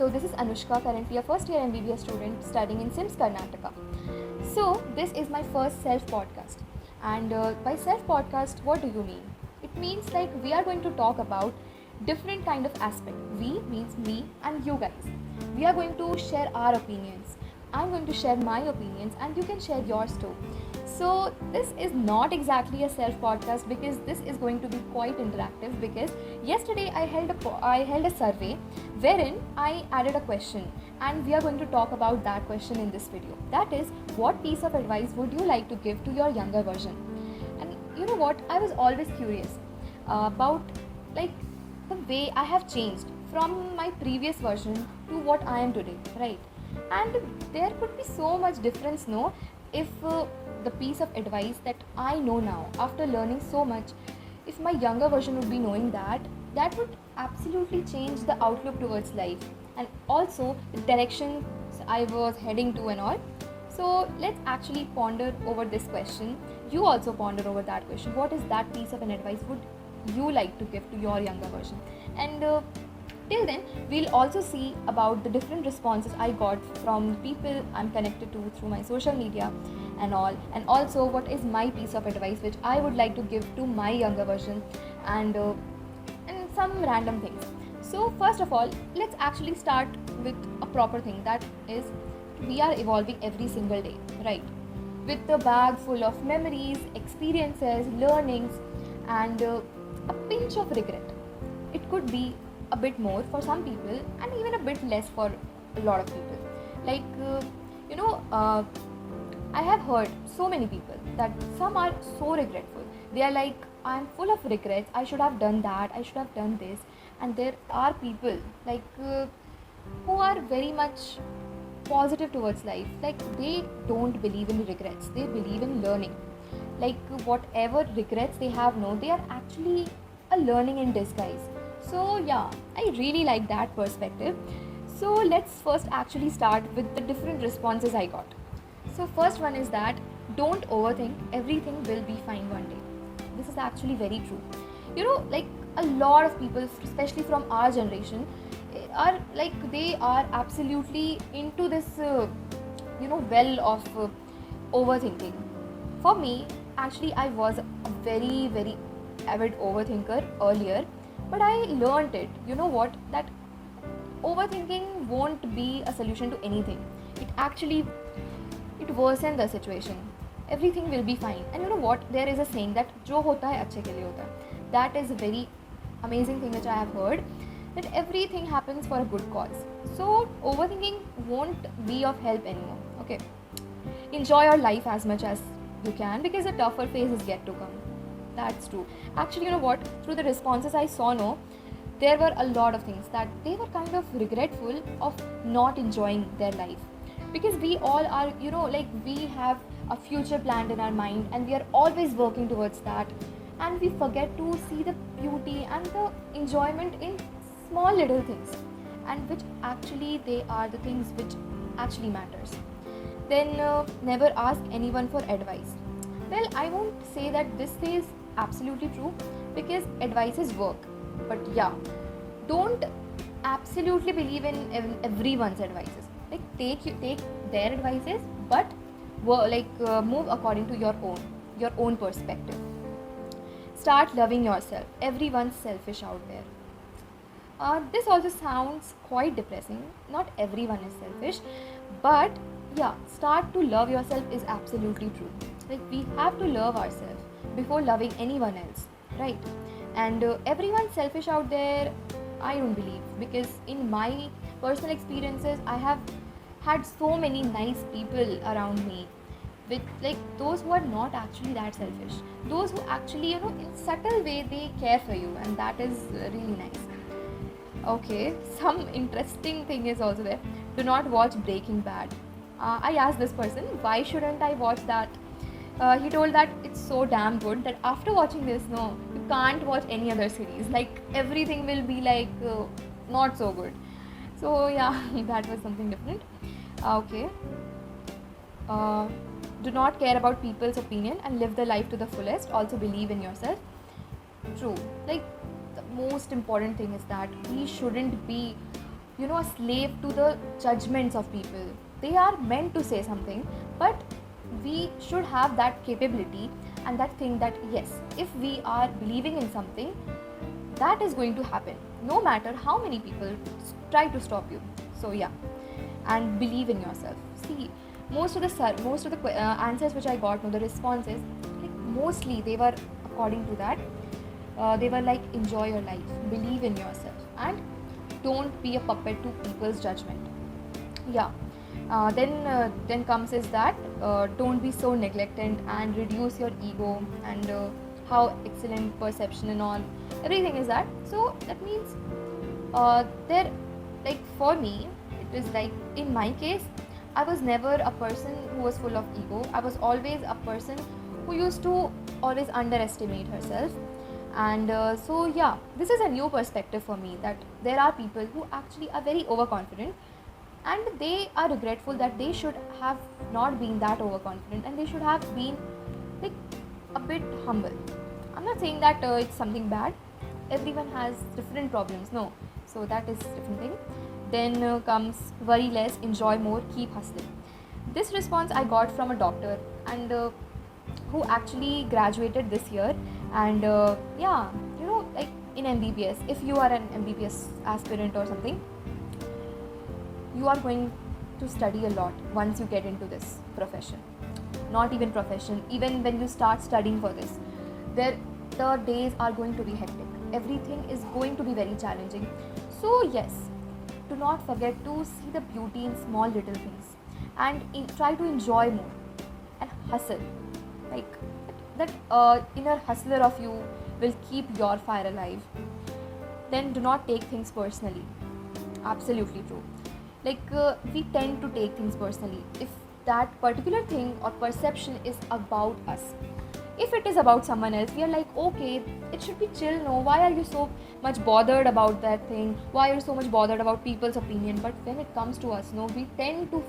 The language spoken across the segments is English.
So this is Anushka, currently a first year MBBS student studying in SIMS, Karnataka. So this is my first self podcast. And by self podcast, what do you mean? It means like we are going to talk about different kind of aspect. We means me and you guys. We are going to share our opinions. I'm going to share my opinions and you can share yours too. So this is not exactly a self podcast because this is going to be quite interactive, because yesterday I held a survey wherein I added a question, and we are going to talk about that question in this video. That is, what piece of advice would you like to give to your younger version? And you know what, I was always curious about like the way I have changed from my previous version to what I am today, right? And there could be so much difference, no, if the piece of advice that I know now after learning so much, if my younger version would be knowing that, that would absolutely change the outlook towards life and also the direction I was heading to and all. So let's actually ponder over this question. You also ponder over that question. What is that piece of an advice would you like to give to your younger version? And till then, we'll also see about the different responses I got from people I'm connected to through my social media and all, and also what is my piece of advice which I would like to give to my younger version, and some random things. So first of all, let's actually start with a proper thing, that is, we are evolving every single day, right? With a bag full of memories, experiences, learnings, and a pinch of regret. It could be a bit more for some people and even a bit less for a lot of people. Like I have heard so many people that some are so regretful. They are like, I'm full of regrets, I should have done that, I should have done this. And there are people like who are very much positive towards life. Like they don't believe in regrets, they believe in learning. Like whatever regrets they have, no, they are actually a learning in disguise. So yeah, I really like that perspective. So let's first actually start with the different responses I got. So first one is that don't overthink, everything will be fine one day. This is actually very true. You know, like a lot of people, especially from our generation, are like they are absolutely into this well of overthinking. For me, actually, I was a very avid overthinker earlier, but I learned it. You know what? That overthinking won't be a solution to anything. It worsens the situation. Everything will be fine. And you know what? There is a saying that "Jo hota hai achhe ke liye hota hai." That is a very amazing thing which I have heard. That everything happens for a good cause. So overthinking won't be of help anymore. Okay. Enjoy your life as much as you can, because the tougher phase is yet to come. That's true. Actually, you know what? Through the responses I saw, no, there were a lot of things that they were kind of regretful of not enjoying their life. Because we all are, like we have a future planned in our mind and we are always working towards that. And we forget to see the beauty and the enjoyment in small little things. And which actually they are the things which actually matters. Then never ask anyone for advice. Well, I won't say that this is absolutely true, because advices work. But yeah, don't absolutely believe in everyone's advices. Like take their advices, but move according to your own perspective. Start loving yourself. Everyone's selfish out there. This also sounds quite depressing. Not everyone is selfish, but yeah, start to love yourself is absolutely true. Like we have to love ourselves before loving anyone else, right? And everyone's selfish out there, I don't believe, because in my personal experiences, I have had so many nice people around me, with like those who are not actually that selfish, those who actually in subtle way they care for you, and that is really nice. Okay, some interesting thing is also there. Do not watch Breaking Bad. I asked this person, why shouldn't I watch that? He told that it's so damn good that after watching this, no, you can't watch any other series. Like everything will be like not so good. So yeah, that was something different. Okay. Do not care about people's opinion and live the life to the fullest. Also believe in yourself. True. Like the most important thing is that we shouldn't be a slave to the judgments of people. They are meant to say something, but we should have that capability and that thing that yes, if we are believing in something, that is going to happen no matter how many people try to stop you. So yeah, and believe in yourself. See, most of the answers which I got, no, the responses, like mostly they were according to that. They were like, enjoy your life, believe in yourself, and don't be a puppet to people's judgment. Yeah. Then comes is that don't be so neglected and reduce your ego, and how excellent perception and all, everything is that. So that means there, like for me, it is like in my case, I was never a person who was full of ego. I was always a person who used to always underestimate herself. And so yeah, this is a new perspective for me, that there are people who actually are very overconfident, and they are regretful that they should have not been that overconfident, and they should have been like a bit humble. I'm not saying that it's something bad. Everyone has different problems, no. So that is different thing. Then comes worry less, enjoy more, keep hustling. This response I got from a doctor, and who actually graduated this year. And yeah, like in MBBS, if you are an MBBS aspirant or something, you are going to study a lot once you get into this profession. Not even profession, even when you start studying for this, there the days are going to be hectic. Everything is going to be very challenging. So yes, do not forget to see the beauty in small little things, and try to enjoy more and hustle. Like that inner hustler of you will keep your fire alive. Then do not take things personally. Absolutely true. Like we tend to take things personally if that particular thing or perception is about us. If it is about someone else, we are like, okay, it should be chill, no, why are you so much bothered about that thing, why are you so much bothered about people's opinion? But when it comes to us, no, we tend to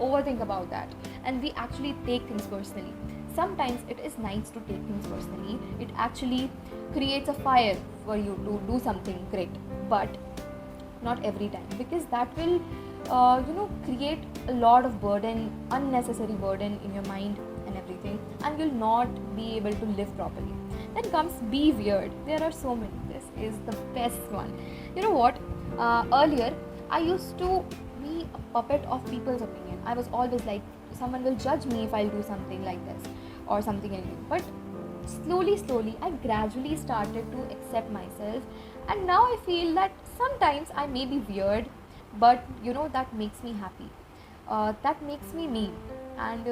overthink about that, and we actually take things personally. Sometimes it is nice to take things personally. It actually creates a fire for you to do something great, but not every time, because that will create a lot of burden, unnecessary burden in your mind and everything, and you'll not be able to live properly. Then comes be weird. There are so many. This is the best one. You know what, earlier I used to be a puppet of people's opinion. I was always like, someone will judge me if I'll do something like this or something like that. But slowly I gradually started to accept myself, and now I feel that sometimes I may be weird, but that makes me happy. That makes me. And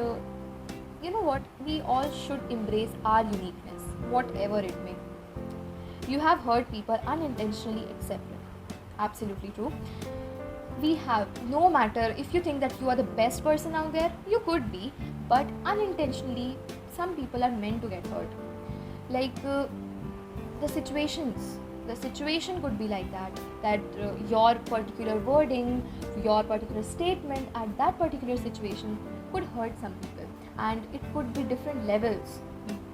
you know what, we all should embrace our uniqueness, whatever it may. You have heard people unintentionally accept it. Absolutely true. We have, no matter if you think that you are the best person out there, you could be, but unintentionally some people are meant to get hurt. Like the situation could be like that your particular wording, your particular statement at that particular situation could hurt some people, and it could be different levels,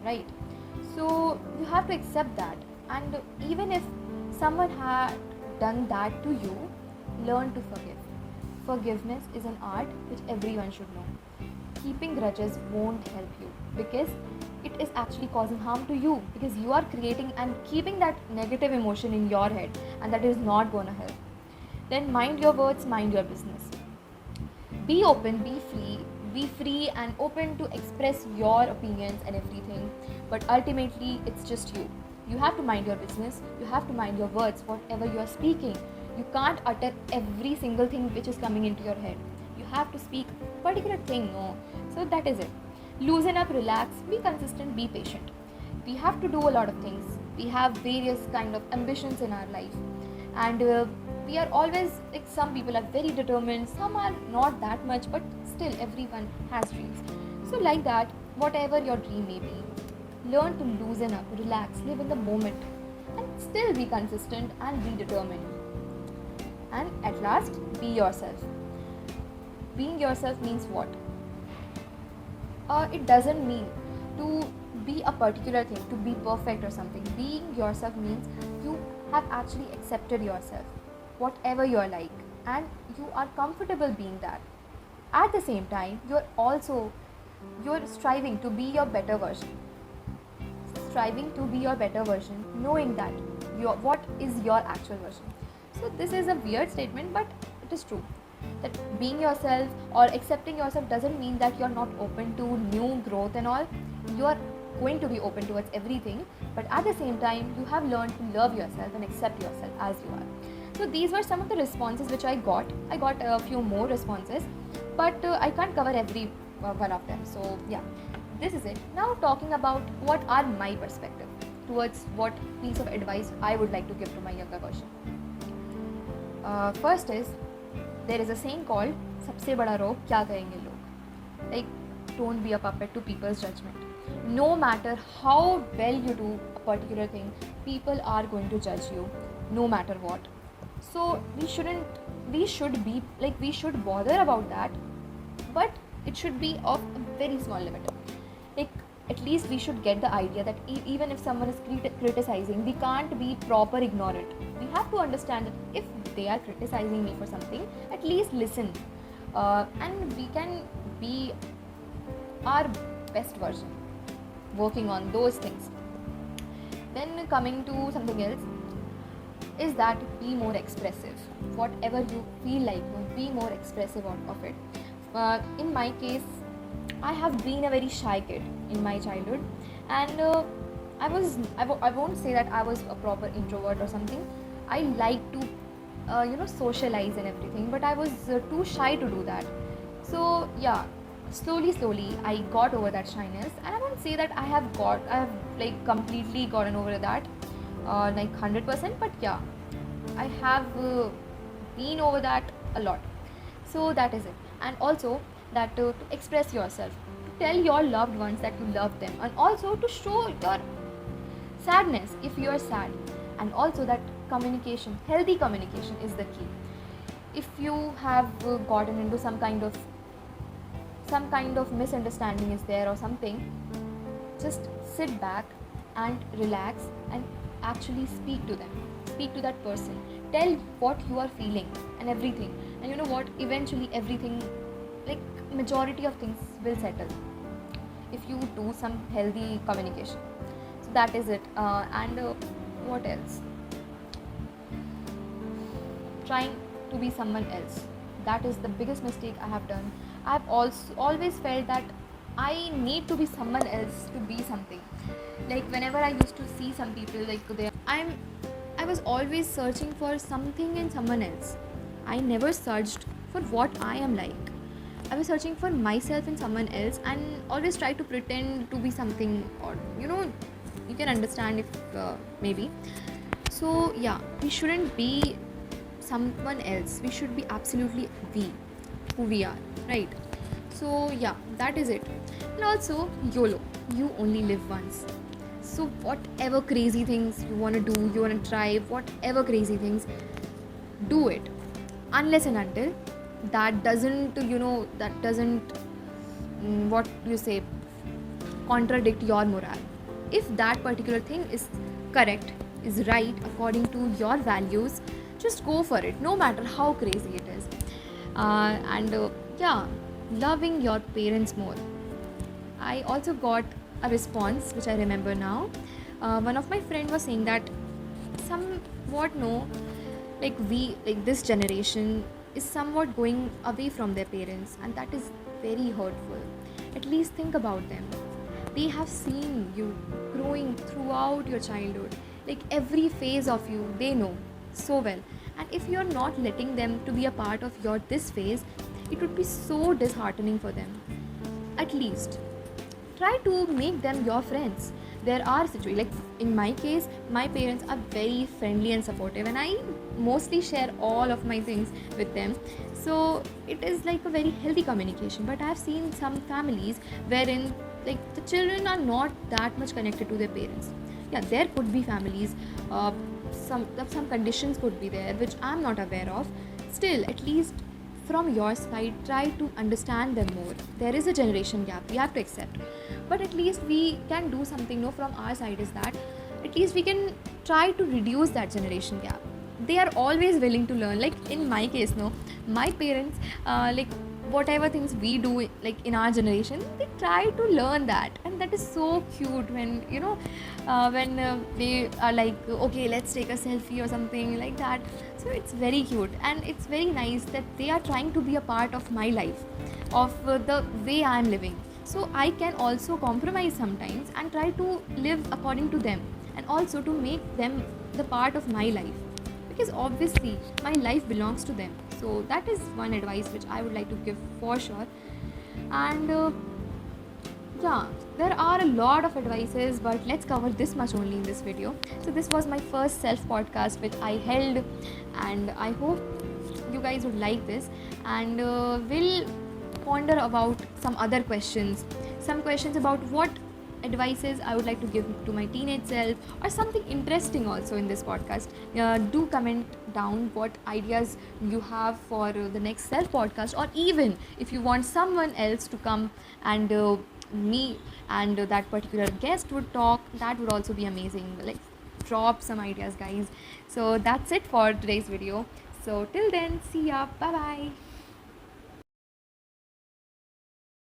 right? So you have to accept that, and even if someone had done that to you, learn to forgive. Forgiveness is an art which everyone should know. Keeping grudges won't help you, because it is actually causing harm to you, because you are creating and keeping that negative emotion in your head, and that is not going to help. Then mind your words, mind your business. Be open, be free and open to express your opinions and everything, but ultimately it's just you. You have to mind your business, you have to mind your words, whatever you are speaking. You can't utter every single thing which is coming into your head. You have to speak a particular thing, no. So that is it. Loosen up, relax, be consistent, be patient. We have to do a lot of things. We have various kind of ambitions in our life, and we are always like, some people are very determined, some are not that much, but still everyone has dreams. So like that, whatever your dream may be, learn to loosen up, relax, live in the moment, and still be consistent and be determined. And at last, be yourself. Being yourself means what? It doesn't mean to be a particular thing, to be perfect or something. Being yourself means you have actually accepted yourself. whatever you're like, and you are comfortable being that. At the same time, you're striving to be your better version, striving to be your better version, knowing that what is your actual version. So this is a weird statement, but it is true that being yourself or accepting yourself doesn't mean that you're not open to new growth and all. You're going to be open towards everything, but at the same time you have learned to love yourself and accept yourself as you are. So these were some of the responses which I got a few more responses, but I can't cover every one of them. So yeah, this is it. Now talking about what are my perspective towards what piece of advice I would like to give to my younger version. First is, there is a saying called सबसे बड़ा रोग क्या कहेंगे लोग. Like, don't be a puppet to people's judgment. No matter how well you do a particular thing, people are going to judge you no matter what. So we should bother about that, but it should be of a very small limit. Like, at least we should get the idea that even if someone is criticizing, we can't be proper ignorant. We have to understand that if they are criticizing me for something, at least listen, and we can be our best version, working on those things. Then coming to something else is that be more expressive. Whatever you feel like, be more expressive of it. In my case, I have been a very shy kid in my childhood, and I won't say that I was a proper introvert or something. I like to socialize and everything, but I was too shy to do that. So yeah, slowly I got over that shyness, and I won't say that I have like completely gotten over that, like 100%, but yeah, I have been over that a lot. So that is it. And also that to express yourself, to tell your loved ones that you love them, and also to show your sadness if you are sad. And also that communication, healthy communication is the key. If you have gotten into some kind of misunderstanding is there or something, just sit back and relax and actually speak to them, speak to that person, tell what you are feeling and everything. And you know what, eventually everything, like majority of things will settle if you do some healthy communication. So that is it. And what else, trying to be someone else, that is the biggest mistake I have done. I've also always felt that I need to be someone else to be something. Like whenever I used to see some people, like I was always searching for something in someone else. I never searched for what I am like. I was searching for myself in someone else, and always try to pretend to be something, or you can understand if maybe. So yeah, we shouldn't be someone else. We should be absolutely who we are, right? So yeah, that is it. And also, YOLO, you only live once. So whatever crazy things you want to do, you want to try, whatever crazy things, do it. Unless and until that doesn't what you say, contradict your morale. If that particular thing is correct, is right according to your values, just go for it, no matter how crazy it is. Yeah, loving your parents more. I also got a response which I remember now. One of my friend was saying that somewhat no, like this generation is somewhat going away from their parents, and that is very hurtful. At least think about them. They have seen you growing throughout your childhood, like every phase of you they know so well. And if you're not letting them to be a part of your this phase, it would be so disheartening for them. At least try to make them your friends. There are situations, like in my case, my parents are very friendly and supportive, and I mostly share all of my things with them. So it is like a very healthy communication. But I have seen some families wherein like the children are not that much connected to their parents. Yeah, there could be families, some conditions could be there which I'm not aware of. Still, at least from your side, try to understand them more. There is a generation gap, we have to accept, but at least we can do something. No, from our side is that at least we can try to reduce that generation gap. they are always willing to learn. Like in my case, no, my parents, like whatever things we do, like in our generation, they try to learn that, and that is so cute when they are like, okay, let's take a selfie or something like that. So it's very cute, and it's very nice that they are trying to be a part of my life, of the way I am living. So I can also compromise sometimes and try to live according to them, and also to make them the part of my life, because obviously my life belongs to them. So that is one advice which I would like to give for sure. And yeah, there are a lot of advices, but let's cover this much only in this video. So this was my first self podcast which I held, and I hope you guys would like this, and we'll ponder about some other questions, some questions about what advices I would like to give to my teenage self, or something interesting also in this podcast. Do comment down what ideas you have for the next self podcast, or even if you want someone else to come and me and that particular guest would talk, that would also be amazing. Like, drop some ideas, guys. So that's it for today's video. So till then, see ya, bye bye.